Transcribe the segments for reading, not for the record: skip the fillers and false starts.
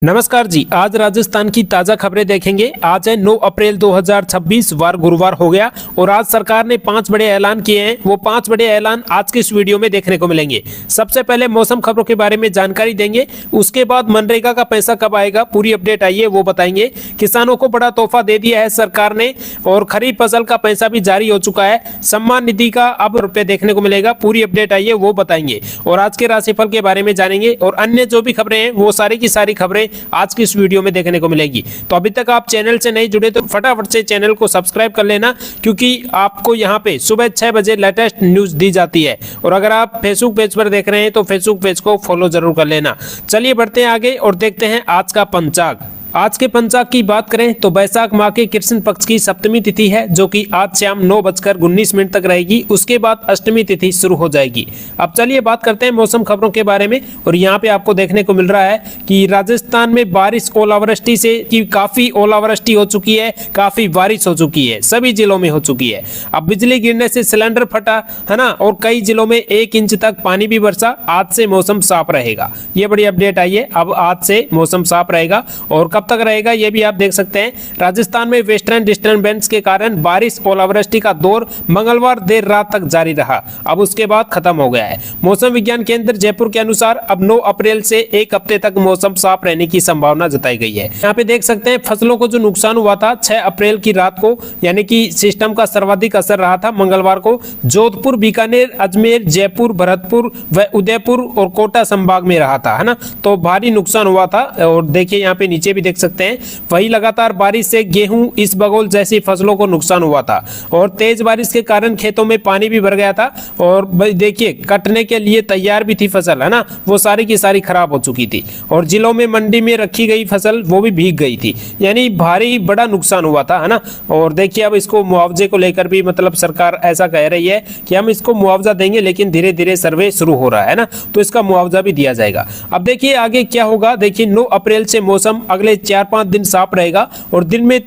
नमस्कार जी। आज राजस्थान की ताजा खबरें देखेंगे। आज है 9 अप्रैल 2026, वार गुरुवार हो गया और आज सरकार ने 5 बड़े ऐलान किए हैं। वो 5 बड़े ऐलान आज के इस वीडियो में देखने को मिलेंगे। सबसे पहले मौसम खबरों के बारे में जानकारी देंगे, उसके बाद मनरेगा का पैसा कब आएगा, पूरी अपडेट आई है वो बताएंगे। किसानों को बड़ा तोहफा दे दिया है सरकार ने और खरीफ फसल का पैसा भी जारी हो चुका है। सम्मान निधि का अब रुपये देखने को मिलेगा, पूरी अपडेट आई है वो बताएंगे। और आज के राशिफल के बारे में जानेंगे और अन्य जो भी खबरें हैं वो सारी की सारी खबरें आज की इस वीडियो में देखने को मिलेगी। तो अभी तक आप चैनल से नहीं जुड़े तो फटाफट से चैनल को सब्सक्राइब कर लेना, क्योंकि आपको यहाँ पे सुबह 6 बजे लेटेस्ट न्यूज दी जाती है। और अगर आप फेसबुक पेज पर देख रहे हैं तो फेसबुक पेज को फॉलो जरूर कर लेना। चलिए बढ़ते हैं आगे और देखते हैं आज का पंचांग। आज के पंचांग की बात करें तो बैसाख माह के कृष्ण पक्ष की सप्तमी तिथि है, जो कि आज शाम 9:19 तक रहेगी। उसके बाद अष्टमी तिथि शुरू हो जाएगी। अब चलिए बात करते हैं मौसम खबरों के बारे में। और यहाँ पे आपको देखने को मिल रहा है कि राजस्थान में बारिश ओलावृष्टि से कि काफी ओलावृष्टि हो चुकी है, काफी बारिश हो चुकी है, सभी जिलों में हो चुकी है। अब बिजली गिरने से सिलेंडर फटा है ना, और कई जिलों में 1 इंच तक पानी भी बरसा। आज से मौसम साफ रहेगा, ये बड़ी अपडेट आई है। अब आज से मौसम साफ रहेगा और कब तक रहेगा ये भी आप देख सकते हैं। राजस्थान में वेस्टर्न डिस्टर्बेंस के कारण बारिश ओलावृष्टि का दौर मंगलवार देर रात तक जारी रहा, अब उसके बाद खत्म हो गया है। मौसम विज्ञान केंद्र जयपुर के अनुसार अब 9 अप्रैल से 1 हफ्ते तक मौसम साफ रहने की संभावना जताई गई है। यहाँ पे देख सकते हैं फसलों को जो नुकसान हुआ था 6 अप्रैल की रात को, यानी कि सिस्टम का सर्वाधिक असर रहा था मंगलवार को। जोधपुर, बीकानेर, अजमेर, जयपुर, भरतपुर व उदयपुर और कोटा संभाग में रहा था, है ना। तो भारी नुकसान हुआ था। और देखिए यहाँ पे नीचे भी देख सकते हैं, वही लगातार बारिश से गेहूं, इसबगोल जैसी फसलों को नुकसान हुआ था और तेज बारिश के कारण खेतों में पानी भी भर गया था। और देखिए कटने के लिए तैयार भी थी फसल, है ना, वो सारी की सारी खराब हो चुकी थी। और जिलों में मंडी में रखी गई फसल वो भी भीग गई थी, यानी भारी बड़ा नुकसान हुआ था, है ना। और देखिए अब इसको मुआवजे को लेकर भी मतलब सरकार ऐसा कह रही है कि हम इसको मुआवजा देंगे, लेकिन धीरे धीरे सर्वे शुरू हो रहा है ना, तो इसका मुआवजा भी दिया जाएगा। अब देखिए आगे क्या होगा। देखिए 9 अप्रैल से मौसम अगले 4-5 दिन साफ रहेगा और दिन में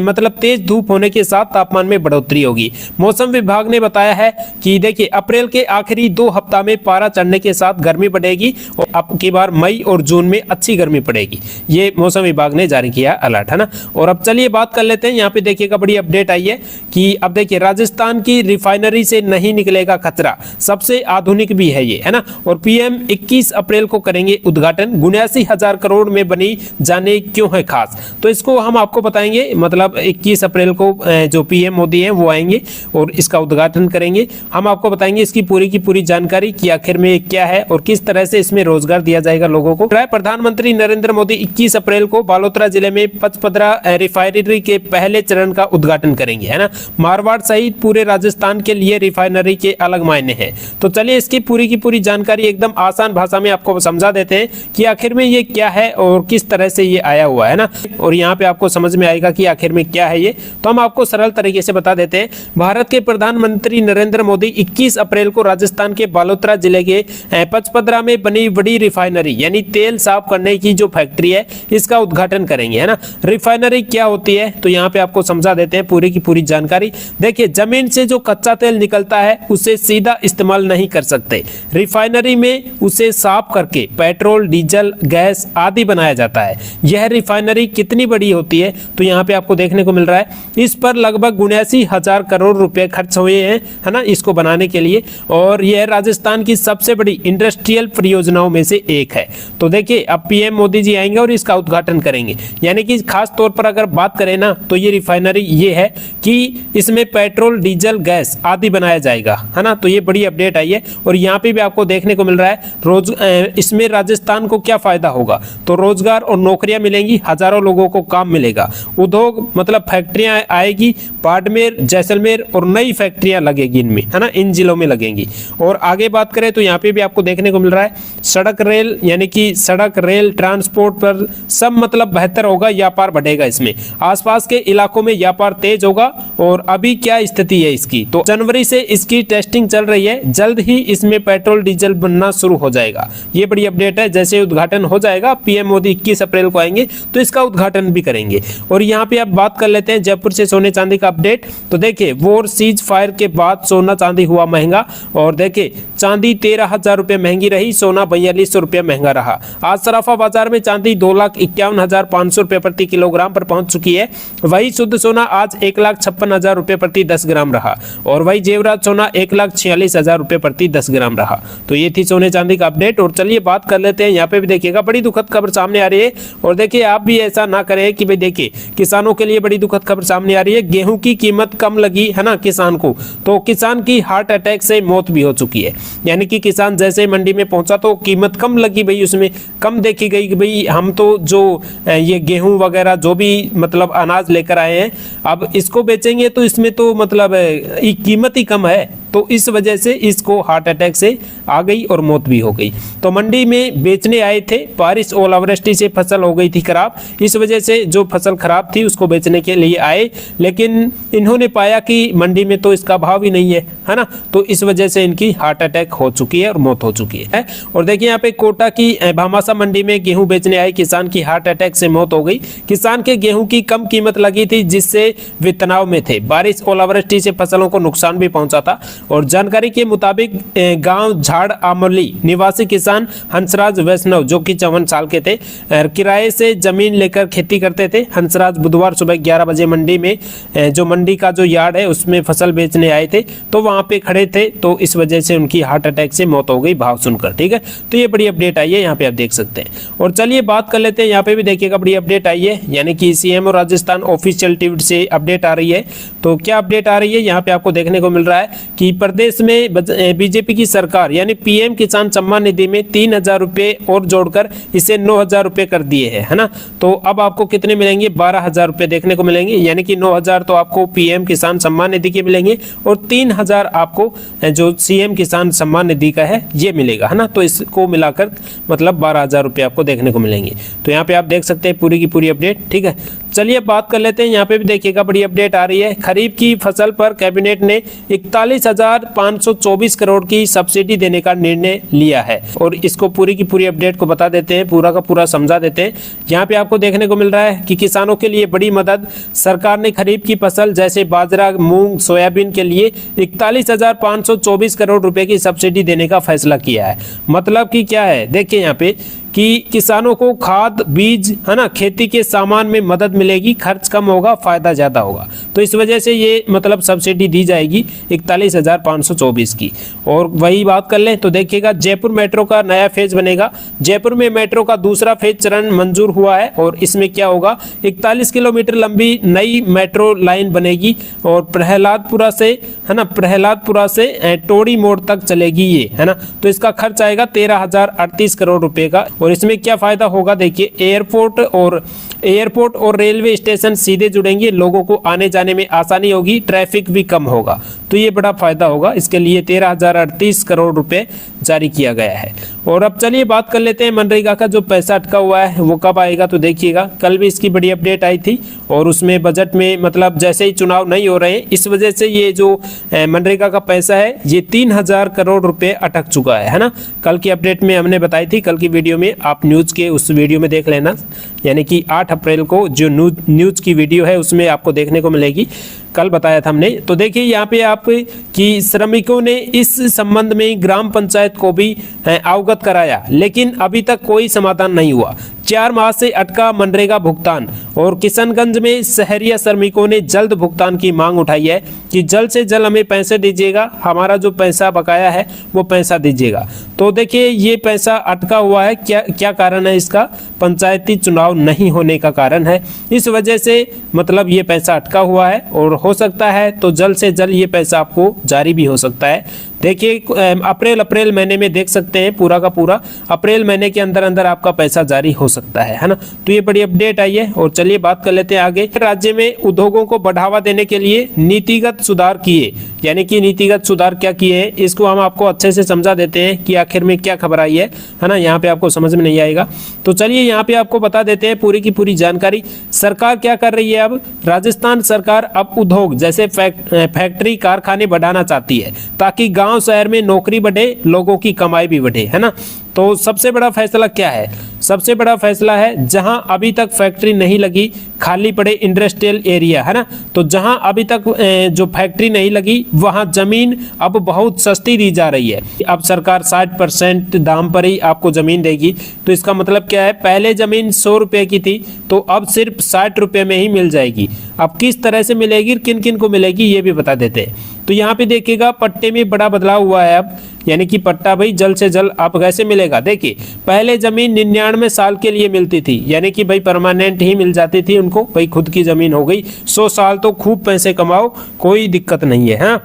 मतलब तेज धूप होने के साथ तापमान में बढ़ोतरी होगी। मौसम विभाग ने बताया है कि देखिए अप्रैल के आखिरी 2 हफ्ता में पारा चढ़ने के साथ गर्मी बढ़ेगी और अब की बार मई और जून में अच्छी गर्मी पड़ेगी। ये मौसम विभाग ने जारी किया अलर्ट, है ना। और अब चलिए बात कर लेते हैं। यहाँ पे देखिएगा बड़ी अपडेट आई है कि अब देखिए राजस्थान की रिफाइनरी से नहीं निकलेगा कचरा, सबसे आधुनिक भी है ये, है ना। और पीएम 21 अप्रैल को करेंगे उद्घाटन। 79,000 करोड़ में बनी जाने क्यों है खास, तो इसको हम आपको बताएंगे। मतलब 21 अप्रैल को जो पीएम मोदी हैं वो आएंगे और इसका उद्घाटन करेंगे। हम आपको बताएंगे इसकी पूरी की पूरी जानकारी कि आखिर में क्या है और किस तरह से इसमें रोजगार दिया जाएगा लोगों को। प्रधानमंत्री नरेंद्र मोदी 21 अप्रैल को बालोतरा जिले में पचपदरा रिफाइनरी के पहले चरण का उद्घाटन करेंगे, है ना। मारवाड़ सहित पूरे राजस्थान के लिए रिफाइनरी के अलग मायने हैं। तो चलिए इसकी पूरी की पूरी जानकारी एकदम आसान भाषा में आपको समझा देते हैं कि आखिर में ये क्या है और किस तरह से ये आया हुआ है ना। और यहाँ पे आपको समझ में आएगा कि आखिर में क्या है ये, तो हम आपको सरल तरीके से बता देते हैं। भारत के प्रधानमंत्री नरेंद्र मोदी 21 अप्रैल को राजस्थान के बालोतरा जिले के पचपदरा में बनी बड़ी रिफाइनरी यानी तेल साफ करने की जो फैक्ट्री है इसका उद्घाटन करेंगे, है ना। रिफाइनरी क्या होती है तो यहाँ पे आपको समझा देते हैं पूरी की पूरी जानकारी। देखिए जमीन से जो कच्चा तेल निकलता है उसे सीधा इस्तेमाल नहीं कर सकते, रिफाइनरी में उसे साफ करके पेट्रोल, डीजल, गैस आदि बनाया जाता है। यह रिफाइनरी कितनी बड़ी होती है तो यहाँ पे आपको देखने को मिल रहा है इस पर लगभग 79,000 करोड़ रुपए खर्च हुए हैं, है ना, इसको बनाने के लिए। और यह राजस्थान की सबसे बड़ी इंडस्ट्रियल परियोजनाओं में से एक है। तो देखिए अब पीएम मोदी जी आएंगे और इसका उद्घाटन करेंगे। यानी कि खास तौर पर अगर बात करें ना तो ये रिफाइनरी ये है कि इसमें पेट्रोल, डीजल, गैस आदि बनाया जाएगा, है ना। तो ये बड़ी अपडेट आई है। और यहाँ पे भी आपको देखने को मिल रहा है इसमें राजस्थान को क्या फायदा होगा, तो रोजगार और नौकरियां मिलेंगी, हजारों लोगों को काम मिलेगा। उद्योग मतलब फैक्ट्रियां आएगी, बाड़मेर, जैसलमेर और नई फैक्ट्रियां लगेगी इनमें, है ना, इन जिलों में लगेंगी। और आगे बात करें तो यहाँ पे भी आपको देखने को मिल रहा है सड़क रेल यानी कि सड़क रेल ट्रांसपोर्ट पर सब मतलब बेहतर होगा, व्यापार बढ़ेगा इसमें। आसपास के इलाकों में व्यापार तेज होगा। और अभी क्या स्थिति है इसकी, तो जनवरी से इसकी टेस्टिंग चल रही है, जल्द ही इसमें पेट्रोल डीजल बनना शुरू हो जाएगा। ये बड़ी अपडेट है। जैसे उद्घाटन हो जाएगा, पीएम मोदी 21 अप्रैल को आएंगे तो इसका उद्घाटन भी करेंगे। और यहाँ पे आप बात कर लेते हैं जयपुर से सोने चांदी का अपडेट। तो देखिए वॉर सीज फायर के बाद सोना चांदी हुआ महंगा, और देखिए चांदी 13,000 रुपये महंगी रही, सोना 4200 रुपये महंगा रहा। आज सराफा बाजार में चांदी 2,51,500 रुपये प्रति किलोग्राम पर पहुंच चुकी है। वही शुद्ध सोना आज 1,56,000 रुपये प्रति 10 ग्राम रहा, और वही जेवरात सोना 1,46,000 रुपये प्रति 10 ग्राम रहा। तो ये थी सोने चांदी का अपडेट। और चलिए बात कर लेते हैं, यहाँ पे भी देखिएगा बड़ी दुखद खबर सामने आ रही है। और देखिए आप भी ऐसा ना करें कि भाई देखिए किसानों के लिए बड़ी दुखद खबर सामने आ रही है। गेहूं की कीमत कम लगी है ना किसान को, तो किसान की हार्ट अटैक से मौत भी हो चुकी है। यानी कि किसान जैसे मंडी में पहुंचा तो कीमत कम लगी भाई, उसमें कम देखी गई कि भाई हम तो जो ये गेहूं वगैरह जो भी मतलब अनाज लेकर आए हैं, अब इसको बेचेंगे तो इसमें तो मतलब कीमत ही कम है, तो इस वजह से इसको हार्ट अटैक से आ गई और मौत भी हो गई। तो मंडी में बेचने आए थे, बारिश ओलावृष्टि से फसल हो गई थी खराब, इस वजह से जो फसल खराब थी उसको बेचने के लिए आए, लेकिन इन्होंने पाया कि मंडी में तो इसका भाव ही नहीं है ना, तो इस वजह से इनकी हार्ट अटैक हो चुकी है और मौत हो चुकी है। और देखिए यहाँ पे कोटा की भामासा मंडी में गेहूं बेचने आए किसान की हार्ट अटैक से मौत हो गई। किसान के गेहूं की कम कीमत लगी थी जिससे वे तनाव में थे। बारिश ओलावृष्टि से फसलों को नुकसान भी पहुंचा था। और जानकारी के मुताबिक गांव झाड़ आमली निवासी किसान हंसराज वैष्णव जो कि 54 साल के थे, किराए से जमीन लेकर खेती करते थे। हंसराज बुधवार सुबह 11 बजे मंडी में जो मंडी का जो यार्ड है उसमें फसल बेचने आए थे, तो वहां पे खड़े थे, तो इस वजह से उनकी हार्ट अटैक से मौत हो गई भाव सुनकर। ठीक है, तो ये बड़ी अपडेट आई है, यहाँ पे आप देख सकते हैं। और चलिए बात कर लेते हैं, यहाँ पे भी देखिएगा बड़ी अपडेट आई है, यानी कि सीएम और राजस्थान ऑफिशियल ट्वीट से अपडेट आ रही है। तो क्या अपडेट आ रही है, यहाँ पे आपको देखने को मिल रहा है कि प्रदेश में बीजेपी की सरकार यानी पीएम किसान सम्मान निधि में 3,000 रुपये और जोड़कर इसे 9,000 रुपये कर दिए है ना। तो अब आपको कितने मिलेंगे, 12,000 रुपये देखने को मिलेंगे, यानी कि 9,000 तो आपको पीएम किसान सम्मान निधि के मिलेंगे और 3,000 आपको जो सीएम किसान सम्मान निधि का है ये मिलेगा, है ना। तो इसको मिलाकर मतलब 12,000 रुपये आपको देखने को मिलेंगे। तो यहाँ पे आप देख सकते हैं पूरी की पूरी अपडेट। ठीक है, चलिए बात कर लेते हैं, यहाँ पे भी देखिएगा बड़ी अपडेट आ रही है। खरीफ की फसल पर कैबिनेट ने 41,524 करोड़ की सब्सिडी देने का निर्णय लिया है, और इसको पूरी की पूरी अपडेट को बता देते हैं, पूरा का पूरा समझा देते हैं। यहाँ पे आपको देखने को मिल रहा है कि किसानों के लिए बड़ी मदद, सरकार ने खरीफ की फसल जैसे बाजरा, मूंग, सोयाबीन के लिए 41,524 करोड़ रुपए की सब्सिडी देने का फैसला किया है। मतलब कि क्या है, देखिए यहाँ पे कि किसानों को खाद, बीज, है ना, खेती के सामान में मदद मिलेगी, खर्च कम होगा, फायदा ज्यादा होगा। तो इस वजह से ये मतलब सब्सिडी दी जाएगी 41,524 की। और वही बात कर लें तो देखिएगा जयपुर मेट्रो का नया फेज बनेगा। जयपुर में मेट्रो का दूसरा फेज चरण मंजूर हुआ है, और इसमें क्या होगा, 41 किलोमीटर लंबी नई मेट्रो लाइन बनेगी और प्रहलादपुरा से, है ना, प्रहलादपुरा से टोड़ी मोड़ तक चलेगी ये, है ना। तो इसका खर्च आएगा 13,038 करोड़ रुपए का। और इसमें क्या फायदा होगा, देखिए एयरपोर्ट और रेलवे स्टेशन सीधे जुड़ेंगे, लोगों को आने जाने में आसानी होगी, ट्रैफिक भी कम होगा, तो ये बड़ा फायदा होगा। इसके लिए 13,038 करोड़ रुपए जारी किया गया है। और अब चलिए बात कर लेते हैं मनरेगा का जो पैसा अटका हुआ है वो कब आएगा। तो देखिएगा कल भी इसकी बड़ी अपडेट आई थी, और उसमें बजट में मतलब जैसे ही चुनाव नहीं हो रहे हैं इस वजह से ये जो मनरेगा का पैसा है ये 3,000 करोड़ रुपए अटक चुका है ना। कल की अपडेट में हमने बताई थी, कल की वीडियो में आप न्यूज के उस वीडियो में देख लेना, यानी कि 8 अप्रैल को जो न्यूज की वीडियो है उसमें आपको देखने को मिलेगी, कल बताया था हमने। तो देखिए यहाँ पे आप कि श्रमिकों ने इस संबंध में ग्राम पंचायत को भी अवगत कराया, लेकिन अभी तक कोई समाधान नहीं हुआ। 4 माह से अटका मनरेगा भुगतान, और किशनगंज में शहरिया श्रमिकों ने जल्द भुगतान की मांग उठाई है कि जल्द से जल्द हमें पैसे दीजिएगा, हमारा जो पैसा बकाया है वो पैसा दीजिएगा। तो देखिए ये पैसा अटका हुआ है, क्या कारण है इसका, पंचायती चुनाव नहीं होने का कारण है, इस वजह से मतलब ये पैसा अटका हुआ है। और हो सकता है तो जल्द से जल्द ये पैसा आपको जारी भी हो सकता है। देखिए अप्रैल महीने में देख सकते हैं, पूरा का पूरा अप्रैल महीने के अंदर अंदर आपका पैसा जारी हो सकता है ना। तो ये बड़ी अपडेट आई है। और चलिए बात कर लेते हैं आगे। राज्य में उद्योगों को बढ़ावा देने के लिए नीतिगत सुधार किए, यानी कि नीतिगत सुधार क्या किए हैं इसको हम आपको अच्छे से समझा देते हैं कि आखिर में क्या खबर आई है ना। यहाँ पे आपको समझ में नहीं आएगा, तो चलिए यहाँ पे आपको बता देते हैं पूरी की पूरी जानकारी। सरकार क्या कर रही है, अब राजस्थान सरकार अब उद्योग जैसे फैक्ट्री, कारखाने बढ़ाना चाहती है ताकि गांव शहर में नौकरी बढ़े, लोगों की कमाई भी बढ़े, है ना। तो तो सबसे बड़ा फैसला क्या है? सबसे बड़ा फैसला है जहां अभी तक फैक्ट्री नहीं लगी, खाली पड़े इंडस्ट्रियल एरिया है ना, तो जहां अभी तक जो फैक्ट्री नहीं लगी वहां जमीन अब बहुत सस्ती दी जा रही है। अब सरकार 60% दाम पर ही आपको जमीन देगी। तो इसका मतलब क्या है, पहले जमीन 100 रुपए की थी तो अब सिर्फ 60 रुपए में ही मिल जाएगी। अब किस तरह से मिलेगी, किन किन को मिलेगी ये भी बता देते हैं। तो यहाँ पे देखिएगा पट्टे में बड़ा बदलाव हुआ है अब, यानी कि पट्टा भाई जल्द से जल्द आप कैसे मिलेगा। देखिए पहले जमीन 99 साल के लिए मिलती थी, यानी कि भाई परमानेंट ही मिल जाती थी उनको, भाई खुद की जमीन हो गई, 100 साल तो खूब पैसे कमाओ, कोई दिक्कत नहीं है। हाँ,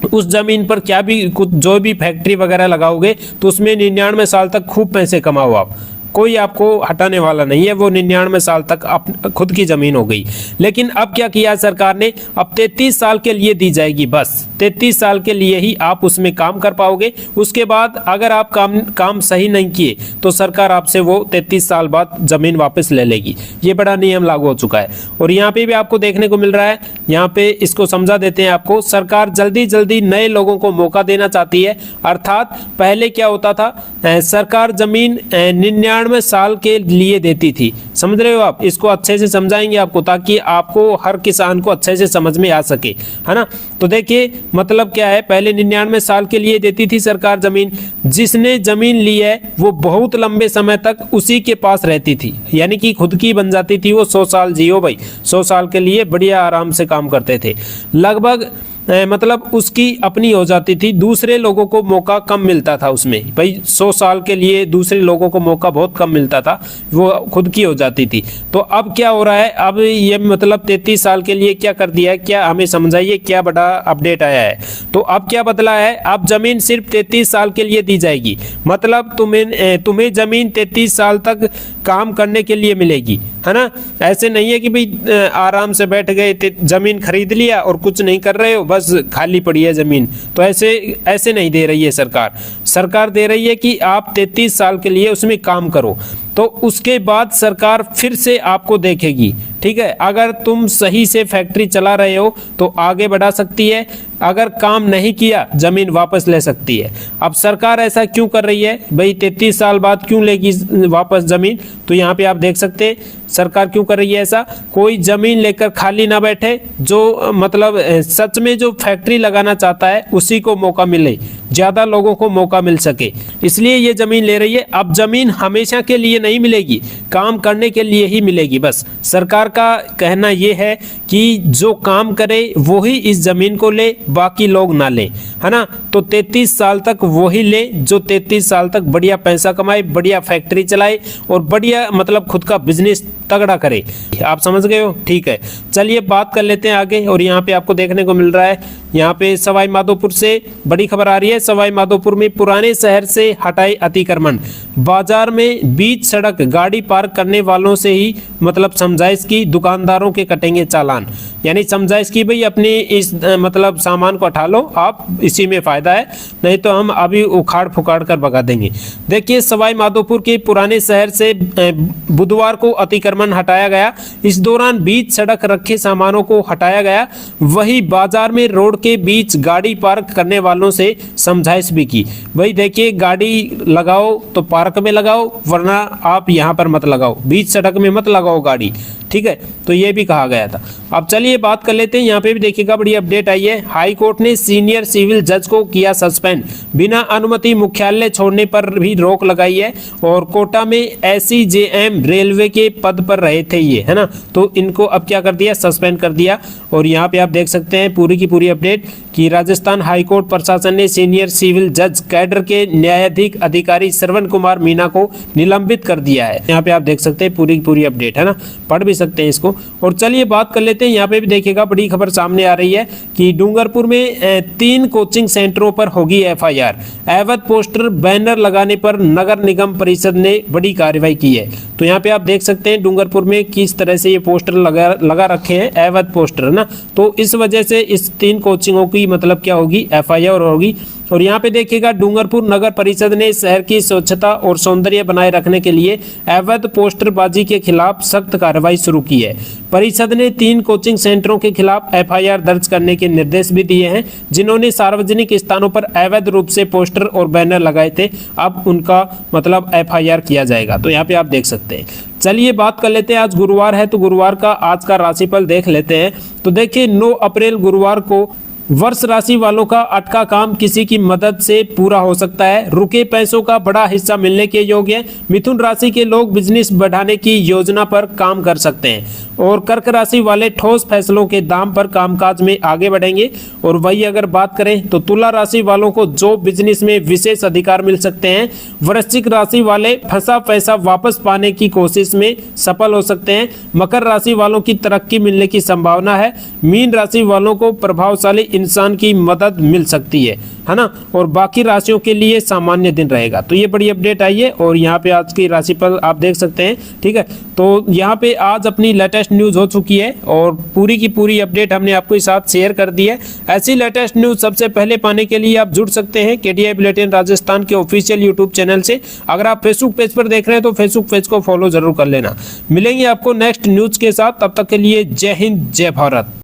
उस जमीन पर क्या भी कुछ जो भी फैक्ट्री वगैरह लगाओगे तो उसमें 99 साल तक खूब पैसे कमाओ आप, कोई आपको हटाने वाला नहीं है, वो 99 साल तक खुद की जमीन हो गई। लेकिन अब क्या किया सरकार ने, अब 33 साल के लिए दी जाएगी, बस 33 साल के लिए ही आप उसमें काम कर पाओगे। उसके बाद अगर आप काम सही नहीं किए तो सरकार आपसे वो 33 साल बाद जमीन वापस ले लेगी। ये बड़ा नियम लागू हो चुका है। और यहाँ पे भी आपको देखने को मिल रहा है, यहाँ पे इसको समझा देते हैं आपको, सरकार जल्दी जल्दी नए लोगों को मौका देना चाहती है। अर्थात पहले क्या होता था, सरकार जमीन 99 साल के लिए देती थी, समझ रहे हो आप, इसको अच्छे से समझाएंगे आपको ताकि आपको हर किसान को अच्छे से समझ में आ सके, है ना। तो देखिए मतलब क्या है, पहले 99 साल के लिए देती थी सरकार जमीन, जिसने जमीन ली है वो बहुत लंबे समय तक उसी के पास रहती थी, यानी कि खुद की बन जाती थी वो। 100 साल जियो भाई, 100 साल के लिए बढ़िया आराम से काम करते थे, लगभग मतलब उसकी अपनी हो जाती थी, दूसरे लोगों को मौका कम मिलता था उसमें, भाई 100 साल के लिए दूसरे लोगों को मौका बहुत कम मिलता था, वो खुद की हो जाती थी। तो अब क्या हो रहा है, अब ये मतलब 33 साल के लिए क्या कर दिया है, क्या हमें समझाइए, क्या बड़ा अपडेट आया है। तो अब क्या बदला है, अब जमीन सिर्फ 33 साल के लिए दी जाएगी, मतलब तुम्हें जमीन 33 साल तक काम करने के लिए मिलेगी, है ना। ऐसे नहीं है कि भाई आराम से बैठ गए, जमीन खरीद लिया और कुछ नहीं कर रहे हो, बस खाली पड़ी है जमीन, तो ऐसे नहीं दे रही है सरकार। सरकार दे रही है कि आप 33 साल के लिए उसमें काम करो, तो उसके बाद सरकार फिर से आपको देखेगी, ठीक है। अगर तुम सही से फैक्ट्री चला रहे हो तो आगे बढ़ा सकती है, अगर काम नहीं किया जमीन वापस ले सकती है। अब सरकार ऐसा क्यों कर रही है भाई, 33 साल बाद क्यों लेगी वापस जमीन, तो यहाँ पे आप देख सकते हैं सरकार क्यों कर रही है ऐसा। कोई जमीन लेकर खाली ना बैठे, जो मतलब सच में जो फैक्ट्री लगाना चाहता है उसी को मौका मिले, ज्यादा लोगों को मौका मिल सके, इसलिए ये जमीन ले रही है। अब जमीन हमेशा के लिए नहीं मिलेगी, काम करने के लिए ही मिलेगी बस। सरकार का कहना यह है कि जो काम करे वो ही इस जमीन को ले, बाकी लोग ना ले, है ना। तो 33 साल तक वही ले जो 33 साल तक बढ़िया पैसा कमाए, बढ़िया फैक्ट्री चलाए और बढ़िया मतलब खुद का बिजनेस तगड़ा करे। आप समझ गए हो, ठीक है। चलिए बात कर लेते हैं आगे। और यहाँ पे आपको देखने को मिल रहा है, यहाँ पे सवाई माधोपुर से बड़ी खबर आ रही है। सवाई माधोपुर में पुराने शहर से हटाए अतिक्रमण, बाजार में बीच सड़क गाड़ी पार्क करने वालों से ही मतलब समझाइश की, दुकानदारों के कटेंगे चालान। यानी समझाइश की भाई अपने इस मतलब सामान को हटा लो आप, इसी में फायदा है, नहीं तो हम अभी उखाड़ फुखाड़ कर भगा देंगे। देखिए सवाई माधोपुर के पुराने शहर से बुधवार को अतिक्रमण हटाया गया। इस दौरान बीच सड़क रखे सामानों को हटाया गया, वही बाजार में रोड के बीच गाड़ी पार्क करने वालों से समझाइश भी की। भाई देखिए गाड़ी लगाओ तो पार्क में लगाओ, वरना आप यहाँ पर मत लगाओ, बीच सड़क में मत लगाओ गाड़ी, ठीक है। तो ये भी कहा गया था। अब चलिए बात कर लेते हैं, यहाँ पे भी देखिएगा बड़ी अपडेट आई है। हाई कोर्ट ने सीनियर सिविल जज को किया सस्पेंड, बिना अनुमति मुख्यालय छोड़ने पर भी रोक लगाई है। और कोटा में SCJM रेलवे के पद पर रहे थे ये, है ना, तो इनको अब क्या कर दिया, सस्पेंड कर दिया। और यहाँ पे आप देख सकते हैं पूरी की पूरी अपडेट कि राजस्थान हाईकोर्ट प्रशासन ने सीनियर सिविल जज कैडर के न्यायाधीश अधिकारी श्रवण कुमार मीना को निलंबित कर दिया है। यहाँ पे आप देख सकते हैं पूरी की पूरी अपडेट, है ना, पढ़ भी सकते हैं इसको। और चलिए बात कर लेते हैं, यहाँ पे भी देखिएगा बड़ी खबर सामने आ रही है कि डूंगरपुर में 3 कोचिंग सेंटरों पर होगी FIR, अवैध पोस्टर बैनर लगाने पर नगर निगम परिषद ने बड़ी कार्रवाई की है। तो यहाँ पे आप देख सकते हैं डूंगरपुर में किस तरह से ये पोस्टर लगा रखे हैं, अवैध पोस्टर, है ना। तो इस वजह से इस 3 कोचिंगों की मतलब क्या होगी, FIR होगी। और यहाँ पे देखिएगा डूंगरपुर नगर परिषद ने शहर की स्वच्छता और सौंदर्य बनाए रखने के लिए अवैध पोस्टरबाजी के खिलाफ सख्त कार्रवाई शुरू की है। परिषद ने 3 कोचिंग सेंटरों के खिलाफ एफआईआर दर्ज करने के निर्देश भी दिए हैं, जिन्होंने सार्वजनिक स्थानों पर अवैध रूप से पोस्टर और बैनर लगाए थे। अब उनका मतलब एफआईआर किया जाएगा। तो यहाँ पे आप देख सकते हैं। चलिए बात कर लेते हैं, आज गुरुवार है तो गुरुवार का आज का राशिफल देख लेते हैं। तो देखिए 9 अप्रैल गुरुवार को वर्ष राशि वालों का अटका काम किसी की मदद से पूरा हो सकता है। रुके पैसों का बड़ा हिस्सा मिलने के योग्य है। मिथुन राशि के लोग बिजनेस बढ़ाने की योजना पर काम कर सकते हैं और कर्क राशि वाले ठोस फैसलों के दाम पर कामकाज में आगे बढ़ेंगे। और वही अगर बात करें तो तुला राशि वालों को जॉब बिजनेस में विशेष अधिकार मिल सकते हैं। वृश्चिक राशि वाले फंसा पैसा वापस पाने की कोशिश में सफल हो सकते हैं। मकर राशि वालों की तरक्की मिलने की संभावना है। मीन राशि वालों को प्रभावशाली इंसान की मदद मिल सकती है ना। और बाकी राशियों के लिए सामान्य दिन रहेगा। तो ये बड़ी अपडेट आई है और यहाँ पे आज की राशिफल आप देख सकते हैं। ठीक है, तो यहाँ पे आज अपनी लेटेस्ट न्यूज हो चुकी है और पूरी की पूरी अपडेट हमने आपके साथ शेयर कर दी है। ऐसी लेटेस्ट न्यूज सबसे पहले पाने के लिए आप जुड़ सकते हैं केटीआई बुलेटिन राजस्थान के ऑफिशियल यूट्यूब चैनल से। अगर आप फेसबुक पेज पर देख रहे हैं तो फेसबुक पेज को फॉलो जरूर कर लेना। मिलेंगे आपको नेक्स्ट न्यूज के साथ, तब तक के लिए जय हिंद जय भारत।